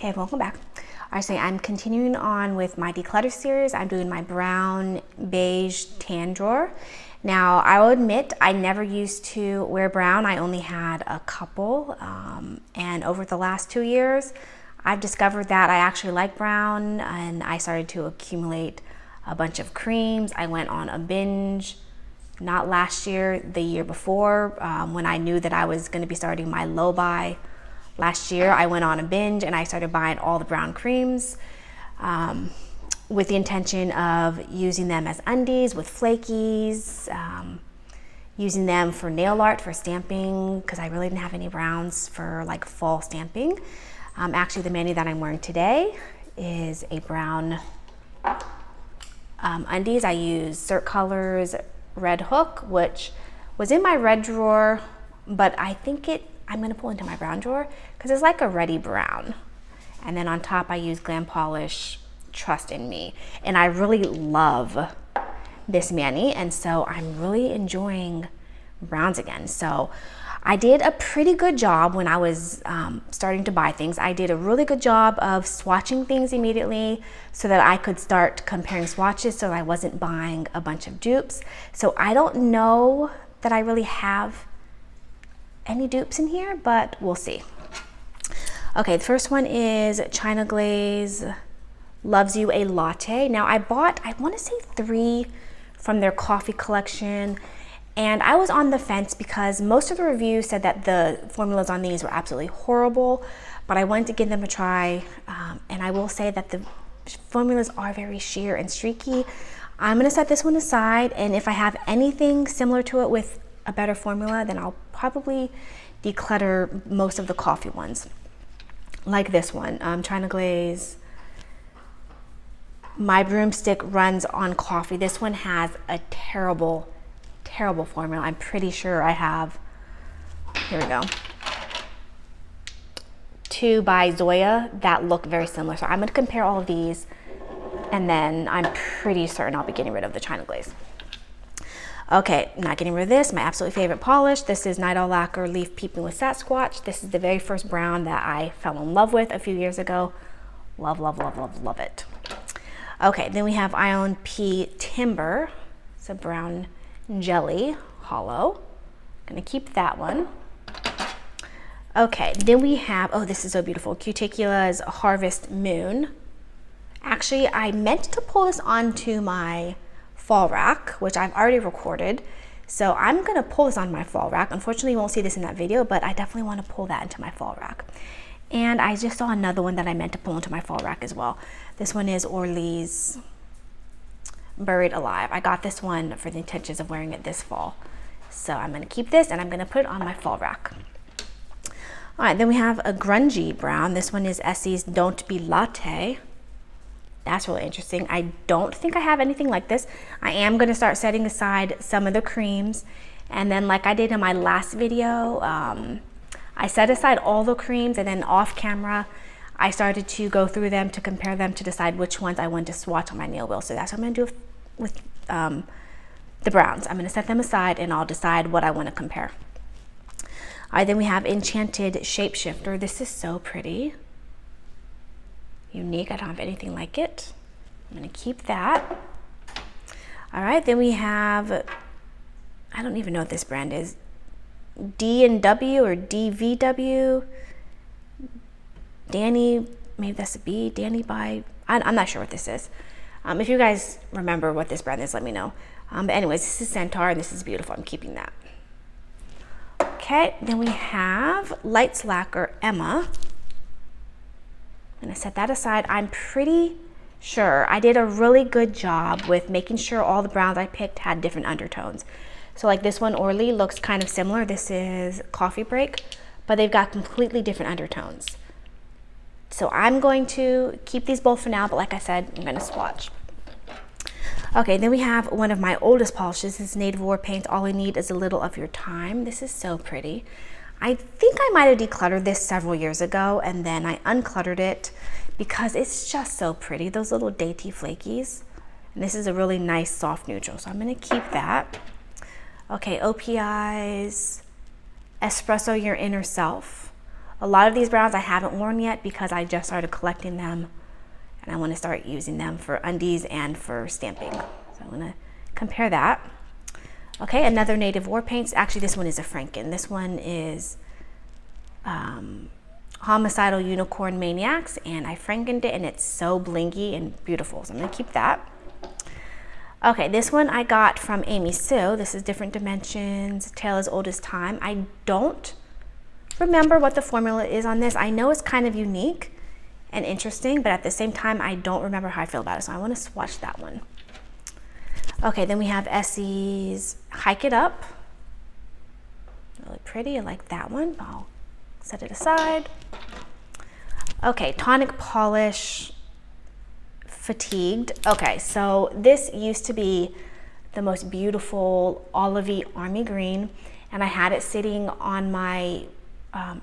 Hey, welcome back. All right, so I'm continuing on with my Declutter series. I'm doing my brown beige tan drawer. Now, I will admit I never used to wear brown. I only had a couple, and over the last 2 years, I've discovered that I actually like brown, and I started to accumulate a bunch of creams. I went on a binge, not last year, the year before, when I knew that I was going to be starting my low buy. Last year, I went on a binge and I started buying all the brown creams with the intention of using them as undies with flakies, using them for nail art, for stamping, because I really didn't have any browns for like fall stamping. Actually, the mani that I'm wearing today is a brown undies. I use Cert Colors Red Hook, which was in my red drawer, but I think I'm gonna pull into my brown drawer because it's like a reddy brown. And then on top I use Glam Polish Trust in Me. And I really love this mani, and so I'm really enjoying browns again. So I did a pretty good job when I was starting to buy things. I did a really good job of swatching things immediately so that I could start comparing swatches so I wasn't buying a bunch of dupes. So I don't know that I really have any dupes in here, but we'll see. Okay, the first one is China Glaze Loves You a Latte. Now I bought, I want to say 3 from their coffee collection, and I was on the fence because most of the reviews said that the formulas on these were absolutely horrible, but I wanted to give them a try, and I will say that the formulas are very sheer and streaky. I'm gonna set this one aside, and if I have anything similar to it with a better formula, then I'll probably declutter most of the coffee ones. Like this one, China Glaze My Broomstick Runs on Coffee. This one has a terrible formula. I'm pretty sure I have, here we go, 2 by Zoya that look very similar. So I'm going to compare all of these, and then I'm pretty certain I'll be getting rid of the China Glaze. Okay, not getting rid of this, my absolute favorite polish. This is Night Owl Lacquer Leaf Peeping with Sasquatch. This is the very first brown that I fell in love with a few years ago. Love, love, love, love, love it. Okay, then we have Ion P Timber. It's a brown jelly hollow. Gonna keep that one. Okay, then we have, oh, this is so beautiful, Cuticula's Harvest Moon. Actually, I meant to pull this onto my fall rack, which I've already recorded. So I'm gonna pull this on my fall rack. Unfortunately, you won't see this in that video, but I definitely wanna pull that into my fall rack. And I just saw another one that I meant to pull into my fall rack as well. This one is Orly's Buried Alive. I got this one for the intentions of wearing it this fall. So I'm gonna keep this and I'm gonna put it on my fall rack. All right, then we have a grungy brown. This one is Essie's Don't Be Latte. That's really interesting. I don't think I have anything like this. I am gonna start setting aside some of the creams, and then like I did in my last video, I set aside all the creams, and then off camera, I started to go through them to compare them to decide which ones I want to swatch on my nail wheel. So that's what I'm gonna do with the browns. I'm gonna set them aside and I'll decide what I wanna compare. All right, then we have Enchanted Shapeshifter. This is so pretty. Unique, I don't have anything like it. I'm gonna keep that. All right, then we have, I don't even know what this brand is. D&W or DVW. Danny, maybe that's a B, Danny by, I'm not sure what this is. If you guys remember what this brand is, let me know. But anyways, this is Centaur and this is beautiful, I'm keeping that. Okay, then we have Lights Lacquer Emma. I'm gonna set that aside. I'm pretty sure I did a really good job with making sure all the browns I picked had different undertones. So like this one, Orly, looks kind of similar. This is Coffee Break, but they've got completely different undertones. So I'm going to keep these both for now, but like I said, I'm gonna swatch. Okay, then we have one of my oldest polishes. This is Native War Paint All I Need Is a Little of Your Time. This is so pretty. I think I might have decluttered this several years ago, and then I uncluttered it because it's just so pretty, those little dainty flakies. And this is a really nice soft neutral, so I'm gonna keep that. Okay, OPI's Espresso Your Inner Self. A lot of these browns I haven't worn yet because I just started collecting them and I want to start using them for undies and for stamping. So I'm going to compare that. Okay, another Native War Paints. Actually, this one is a Franken. This one is Homicidal Unicorn Maniacs, and I Frankened it, and it's so blingy and beautiful. So I'm going to keep that. Okay, this one I got from Amy Sue. This is Different Dimensions, Tale as Old as Time. I don't remember what the formula is on this. I know it's kind of unique and interesting, but at the same time, I don't remember how I feel about it. So I want to swatch that one. Okay, then we have Essie's Hike It Up. Really pretty, I like that one. I'll set it aside. Okay, Tonic Polish Fatigued. Okay, so this used to be the most beautiful olivey army green, and I had it sitting on my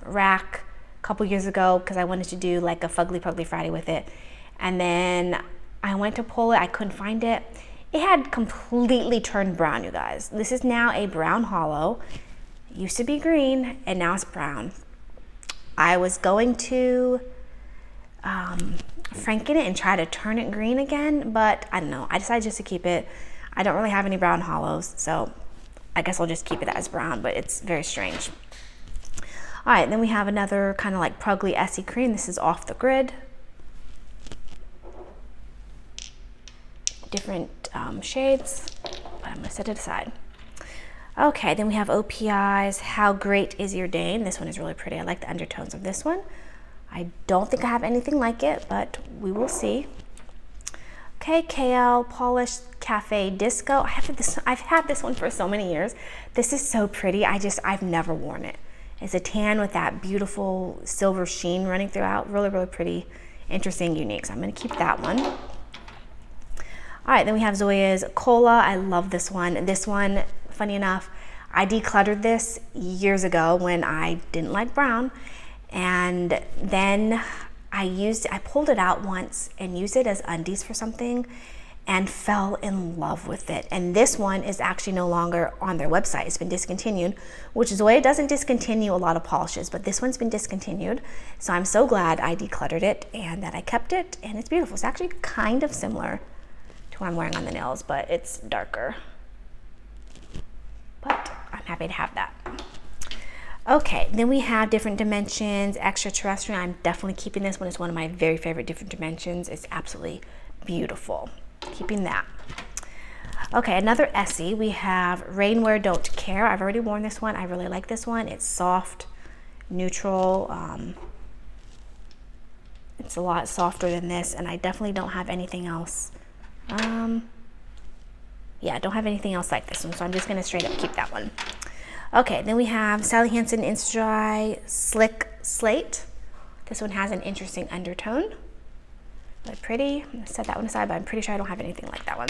rack a couple years ago because I wanted to do like a Fugly Pugly Friday with it. And then I went to pull it, I couldn't find it. It had completely turned brown, you guys. This is now a brown hollow. It used to be green and now it's brown. I was going to Franken it and try to turn it green again, but I don't know. I decided just to keep it. I don't really have any brown hollows, so I guess I'll just keep it as brown, but it's very strange. All right, then we have another kind of like Pugly Essie cream. This is Off the Grid. Different shades, but I'm gonna set it aside. Okay, then we have OPI's How Great Is Your Dane. This one is really pretty. I like the undertones of this one. I don't think I have anything like it, but we will see. Okay, KL Polished Cafe Disco. I've had this one for so many years. This is so pretty. I've never worn it. It's a tan with that beautiful silver sheen running throughout. Really, really pretty, interesting, unique. So I'm gonna keep that one. All right, then we have Zoya's Cola. I love this one. This one, funny enough, I decluttered this years ago when I didn't like brown. And then I pulled it out once and used it as undies for something and fell in love with it. And this one is actually no longer on their website. It's been discontinued, which Zoya doesn't discontinue a lot of polishes, but this one's been discontinued. So I'm so glad I decluttered it and that I kept it, and it's beautiful. It's actually kind of similar to what I'm wearing on the nails, but it's darker. But I'm happy to have that. Okay, then we have Different Dimensions Extraterrestrial. I'm definitely keeping this one. It's one of my very favorite Different Dimensions. It's absolutely beautiful. Keeping that. Okay, another Essie. We have Rainwear Don't Care. I've already worn this one. I really like this one. It's soft, neutral. It's a lot softer than this, and I definitely don't have anything else. Yeah, I don't have anything else like this one, so I'm just gonna straight up keep that one. Okay, then we have Sally Hansen Insta-Dry Slick Slate. This one has an interesting undertone. Really pretty. I'm gonna set that one aside, but I'm pretty sure I don't have anything like that one.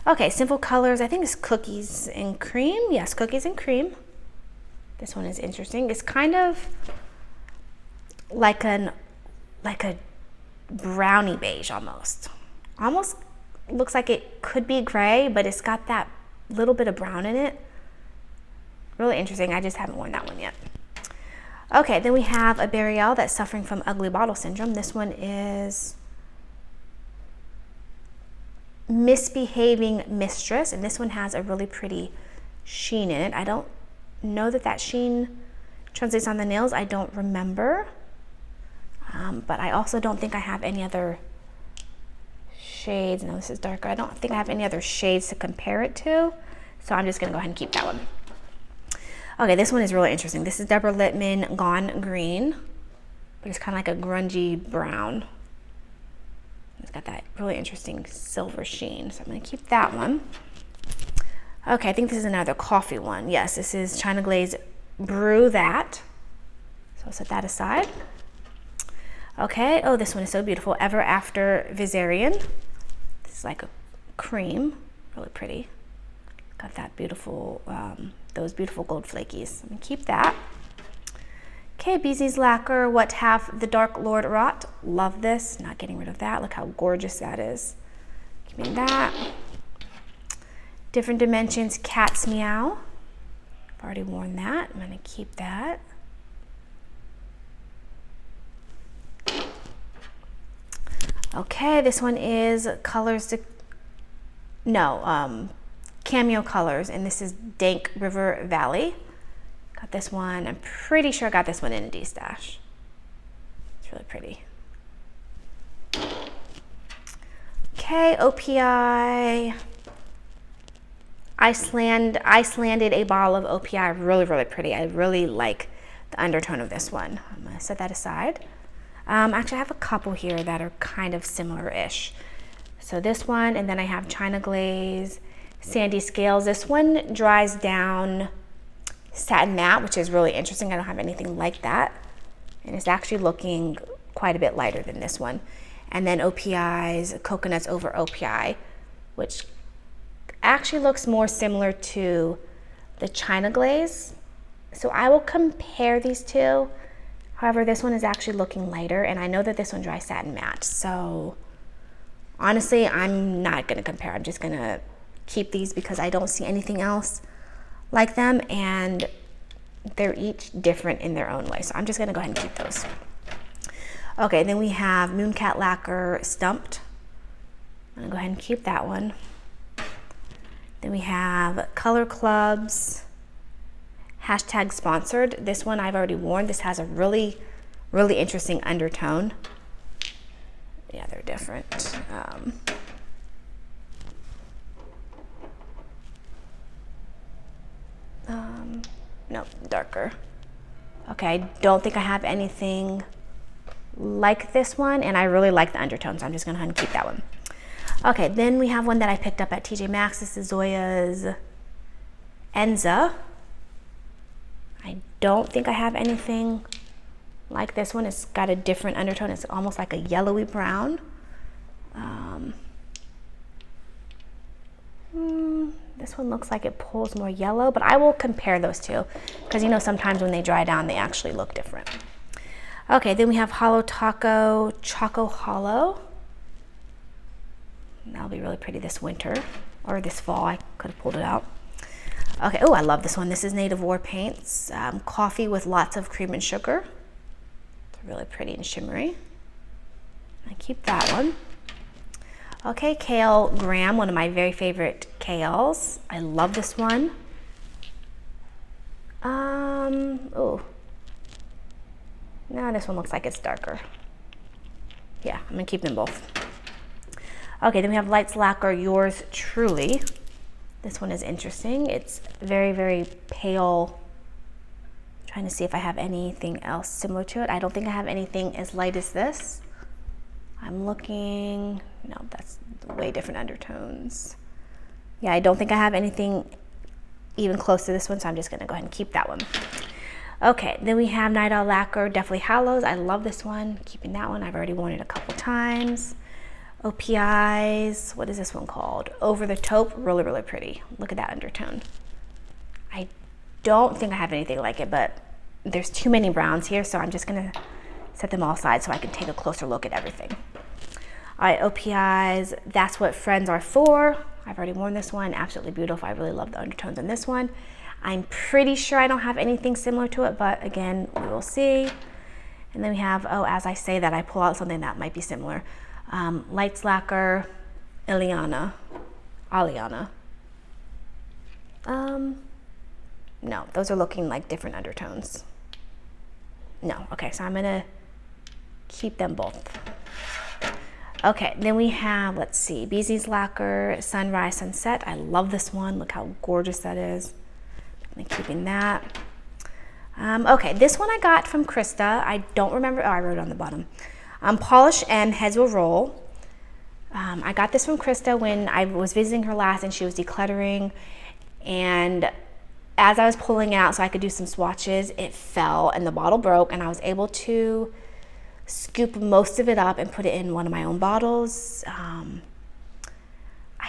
Okay, Simple Colors. I think it's Cookies and Cream. Yes, Cookies and Cream. This one is interesting. It's kind of like a brownie beige almost. Almost looks like it could be gray, but it's got that little bit of brown in it. Really interesting. I just haven't worn that one yet. Okay, then we have a Burial that's suffering from ugly bottle syndrome. This one is Misbehaving Mistress, and this one has a really pretty sheen in it. I don't know that sheen translates on the nails. I don't remember, but I also don't think I have any other shades. No, this is darker. I don't think I have any other shades to compare it to, so I'm just gonna go ahead and keep that one. Okay, this one is really interesting. This is Deborah Littman Gone Green, but it's kind of like a grungy brown. It's got that really interesting silver sheen, so I'm gonna keep that one. Okay, I think this is another coffee one. Yes, this is China Glaze Brew That. So I'll set that aside. Okay, oh, this one is so beautiful. Ever After Viserion. This is like a cream, really pretty. Got that beautiful, those beautiful gold flakies. I'm gonna keep that. Okay, BZ's Lacquer, What Have the Dark Lord Wrought. Love this, not getting rid of that. Look how gorgeous that is. Keeping that. Different Dimensions, Cat's Meow. I've already worn that, I'm gonna keep that. Okay, this one is Cameo Colors, and this is Dank River Valley. Got this one, I'm pretty sure I got this one in a D-stash. It's really pretty. Okay, OPI. Icelanded a bottle of OPI, really, really pretty. I really like the undertone of this one. I'm gonna set that aside. Actually, I have a couple here that are kind of similar-ish. So this one, and then I have China Glaze, Sandy Scales. This one dries down satin matte, which is really interesting. I don't have anything like that. And it's actually looking quite a bit lighter than this one. And then OPI's Coconuts Over OPI, which actually looks more similar to the China Glaze. So I will compare these two. However, this one is actually looking lighter, and I know that this one dries satin matte. So honestly, I'm not gonna compare. I'm just gonna keep these because I don't see anything else like them, and they're each different in their own way. So I'm just gonna go ahead and keep those. Okay, then we have Mooncat Lacquer Stumped. I'm gonna go ahead and keep that one. Then we have Color Clubs, #sponsored. This one I've already worn. This has a really, really interesting undertone. Yeah, they're different. No, darker. Okay, I don't think I have anything like this one, and I really like the undertone, so I'm just gonna go ahead and keep that one. Okay, then we have one that I picked up at TJ Maxx. This is Zoya's Enza. I don't think I have anything like this one. It's got a different undertone. It's almost like a yellowy brown. This one looks like it pulls more yellow, but I will compare those two because you know sometimes when they dry down they actually look different. Okay, then we have Holo Taco Choco Hollow. That'll be really pretty this winter or this fall. I could have pulled it out. Okay, oh, I love this one. This is Native War Paints. Coffee with lots of cream and sugar. It's really pretty and shimmery. I keep that one. Okay, Kale Graham, one of my very favorite kales. I love this one. Oh. No, this one looks like it's darker. Yeah, I'm gonna keep them both. Okay, then we have Lights Lacquer Yours Truly. This one is interesting. It's very, very pale. I'm trying to see if I have anything else similar to it. I don't think I have anything as light as this. I'm looking, no, that's way different undertones. Yeah, I don't think I have anything even close to this one, so I'm just gonna go ahead and keep that one. Okay, then we have Night Owl Lacquer Deathly Hallows. I love this one, keeping that one. I've already worn it a couple times. OPI's, what is this one called? Over the Taupe, really, really pretty. Look at that undertone. I don't think I have anything like it, but there's too many browns here, so I'm just gonna set them all aside so I can take a closer look at everything. All right, OPI's That's What Friends Are For. I've already worn this one, absolutely beautiful. I really love the undertones in this one. I'm pretty sure I don't have anything similar to it, but again, we will see. And then we have, oh, as I say that, I pull out something that might be similar. Lights Lacquer Aliana. No, those are looking like different undertones. No, okay, so I'm gonna keep them both. Okay, then we have, let's see, BZ's Lacquer Sunrise Sunset. I love this one. Look how gorgeous that is. I'm keeping that. Okay, this one I got from Krista. I don't remember, oh, I wrote it on the bottom. Polish M Heads Will Roll. I got this from Krista when I was visiting her last and she was decluttering, and as I was pulling out so I could do some swatches, it fell and the bottle broke, and I was able to scoop most of it up and put it in one of my own bottles. I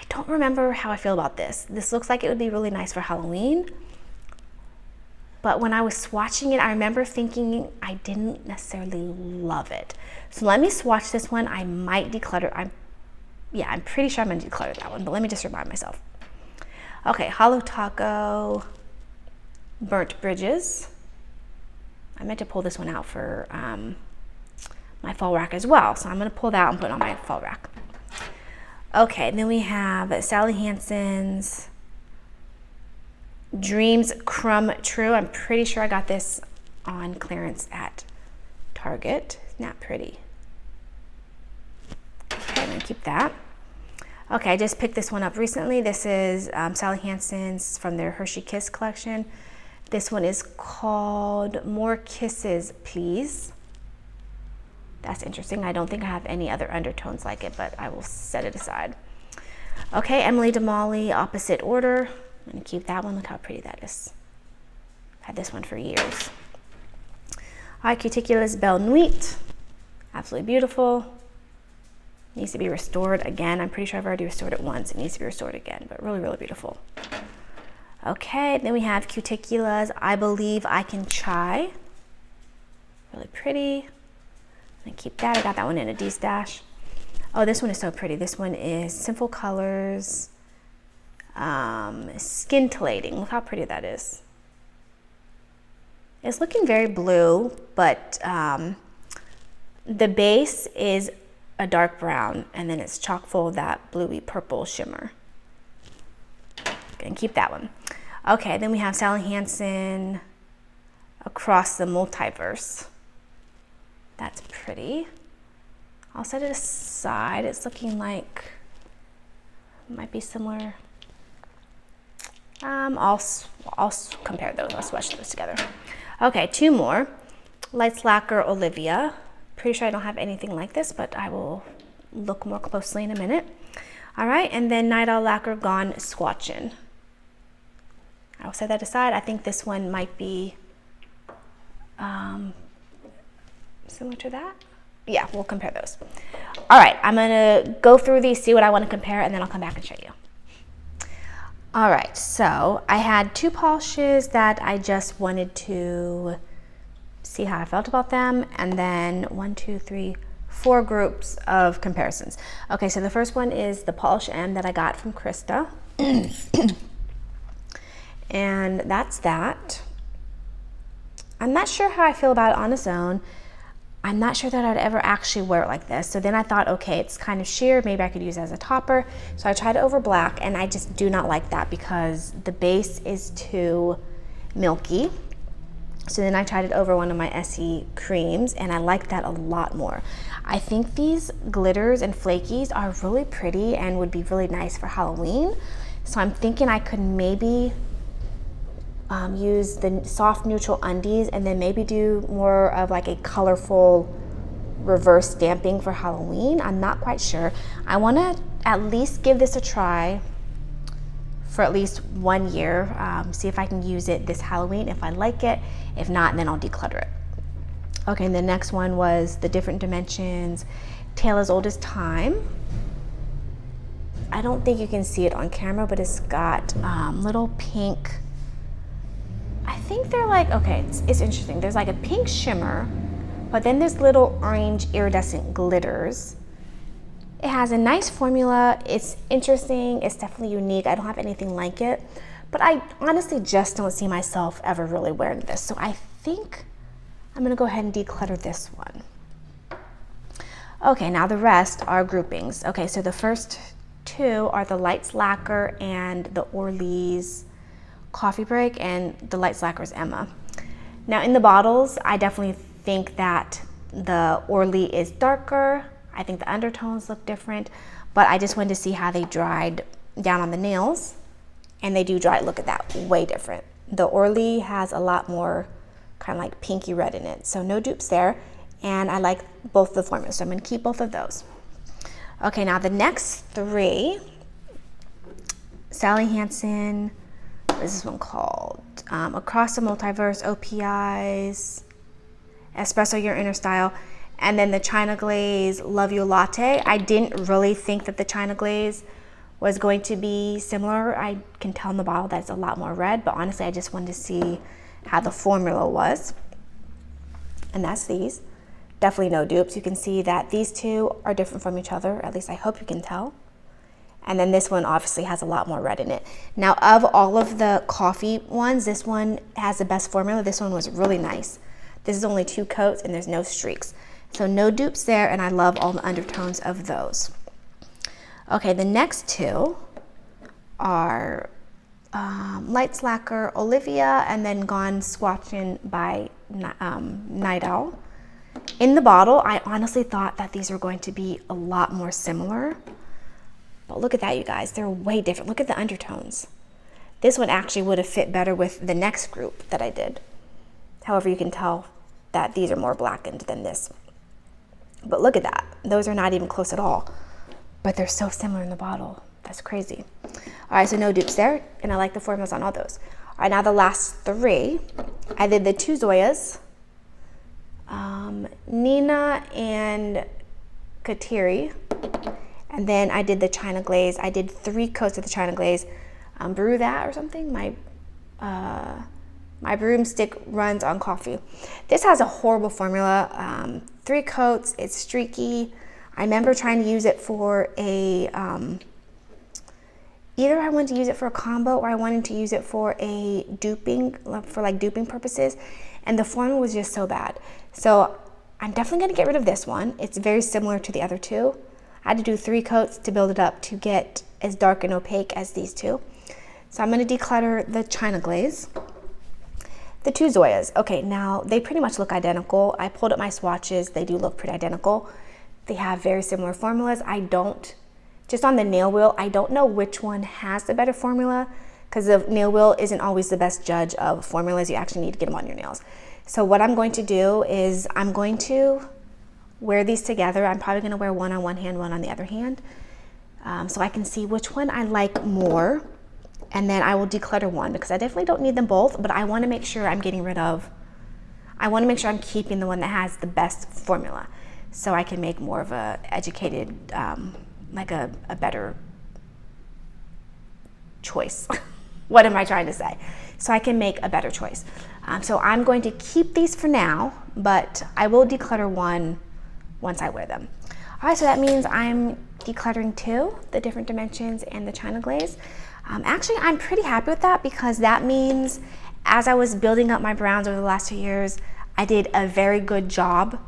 don't remember how I feel about this. This looks like it would be really nice for Halloween, but when I was swatching it, I remember thinking I didn't necessarily love it. So let me swatch this one. I might declutter. I'm pretty sure I'm gonna declutter that one, but let me just remind myself. Okay, Holo Taco Burnt Bridges. I meant to pull this one out for my fall rack as well. So I'm gonna pull that and put it on my fall rack. Okay, then we have Sally Hansen's Dreams Crumb True. I'm pretty sure I got this on clearance at Target. Isn't that pretty? Okay, I'm gonna keep that. Okay, I just picked this one up recently. This is Sally Hansen's from their Hershey Kiss collection. This one is called More Kisses, Please. That's interesting. I don't think I have any other undertones like it, but I will set it aside. Okay, Emily Damali, Opposite Order. I'm gonna keep that one. Look how pretty that is. I've had this one for years. All right, Cuticula's Belle Nuit. Absolutely beautiful. Needs to be restored again. I'm pretty sure I've already restored it once. It needs to be restored again, but really, really beautiful. Okay, then we have Cuticula's I Believe I Can Try. Really pretty. I'm gonna keep that. I got that one in a D-stash. Oh, this one is so pretty. This one is Simple Colors, Scintillating. Look how pretty that is. It's looking very blue, but the base is a dark brown, and then it's chock full of that bluey purple shimmer. Gonna keep that one. Okay, then we have Sally Hansen Across the Multiverse. That's pretty. I'll set it aside. It's looking like it might be similar. I'll compare those. I'll swatch those together. Okay, two more. Lights Lacquer Olivia. Pretty sure I don't have anything like this, but I will look more closely in a minute. All right, and then Night Owl Lacquer Gone Swatchin'. I'll set that aside. I think this one might be similar to that. Yeah, we'll compare those. All right, I'm gonna go through these, see what I want to compare, and then I'll come back and show you. All right, so I had two polishes that I just wanted to see how I felt about them, and then 4 groups of comparisons. Okay, so the first one is the Polish M that I got from Krista. And that's that. I'm not sure how I feel about it on its own. I'm not sure that I'd ever actually wear it like this. So then I thought, okay, it's kind of sheer. Maybe I could use it as a topper. So I tried it over black, and I just do not like that because the base is too milky. So then I tried it over one of my Essie creams, and I like that a lot more. I think these glitters and flakies are really pretty and would be really nice for Halloween. So I'm thinking I could maybe use the soft neutral undies and then maybe do more of like a colorful reverse stamping for Halloween. I'm not quite sure. I want to at least give this a try for at least 1 year, see if I can use it this Halloween. If I like it, if not, then I'll declutter it. Okay, and the next one was the Different Dimensions Tale as Old as Time. I don't think you can see it on camera, but it's got little pink, I think they're like, okay, it's interesting. There's like a pink shimmer, but then there's little orange iridescent glitters. It has a nice formula. It's interesting. It's definitely unique. I don't have anything like it, but I honestly just don't see myself ever really wearing this. So I think I'm gonna go ahead and declutter this one. Okay, now the rest are groupings. Okay, so the first two are the Lights Lacquer and the Orleans Coffee Break, and the Lights Lacquer is Emma. Now in the bottles, I definitely think that the Orly is darker. I think the undertones look different, but I just wanted to see how they dried down on the nails, and they do dry, look at that, way different. The Orly has a lot more kind of like pinky red in it, so no dupes there, and I like both the formulas, so I'm gonna keep both of those. Okay, now the next three, Sally Hansen, what is this one called? Across the Multiverse, OPIs, Espresso Your Inner Style, and then the China Glaze Love You Latte. I didn't really think that the China Glaze was going to be similar. I can tell in the bottle that it's a lot more red, but honestly, I just wanted to see how the formula was. And that's these. Definitely no dupes. You can see that these two are different from each other. At least I hope you can tell. And then this one obviously has a lot more red in it. Now, of all of the coffee ones, this one has the best formula. This one was really nice. This is only 2 coats and there's no streaks. So no dupes there, and I love all the undertones of those. Okay, the next two are Light Slacker Olivia and then Gone Swatchin' by Night Owl. In the bottle, I honestly thought that these were going to be a lot more similar. But look at that, you guys. They're way different. Look at the undertones. This one actually would have fit better with the next group that I did. However, you can tell that these are more blackened than this. But look at that. Those are not even close at all. But they're so similar in the bottle. That's crazy. All right, so no dupes there. And I like the formulas on all those. All right, now the last three. I did the two Zoyas. Nina and Kateri. And then I did the China Glaze. I did 3 coats of the China Glaze. Brew that or something. My broomstick runs on coffee. This has a horrible formula. 3 coats, it's streaky. I remember trying to use it for a, either I wanted to use it for a combo or I wanted to use it for a duping, for like duping purposes. And the formula was just so bad. So I'm definitely gonna get rid of this one. It's very similar to the other two. I had to do 3 coats to build it up to get as dark and opaque as these two. So I'm gonna declutter the China Glaze. The two Zoyas. Okay, now they pretty much look identical. I pulled up my swatches. They do look pretty identical. They have very similar formulas. Just on the nail wheel, I don't know which one has the better formula because the nail wheel isn't always the best judge of formulas. You actually need to get them on your nails. So what I'm going to do is I'm going to wear these together. I'm probably gonna wear one on one hand, one on the other hand. So I can see which one I like more. And then I will declutter one because I definitely don't need them both, but I want to make sure I'm keeping the one that has the best formula so I can make more of a educated, like a better choice. What am I trying to say? So I can make a better choice. So I'm going to keep these for now, but I will declutter one once I wear them. All right, so that means I'm decluttering 2, the different dimensions and the China Glaze. Actually, I'm pretty happy with that because that means as I was building up my browns over the last 2 years, I did a very good job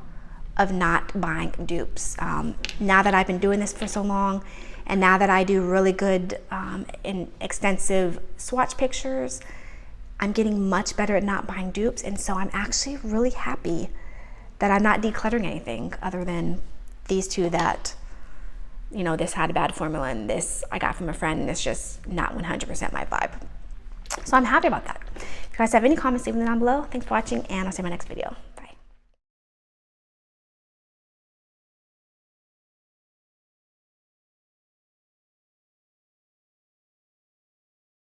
of not buying dupes. Now that I've been doing this for so long, and now that I do really good and extensive swatch pictures, I'm getting much better at not buying dupes, and so I'm actually really happy that I'm not decluttering anything other than these 2 that, you know, this had a bad formula and this I got from a friend and it's just not 100% my vibe. So I'm happy about that. If you guys have any comments, leave them down below. Thanks for watching and I'll see you in my next video.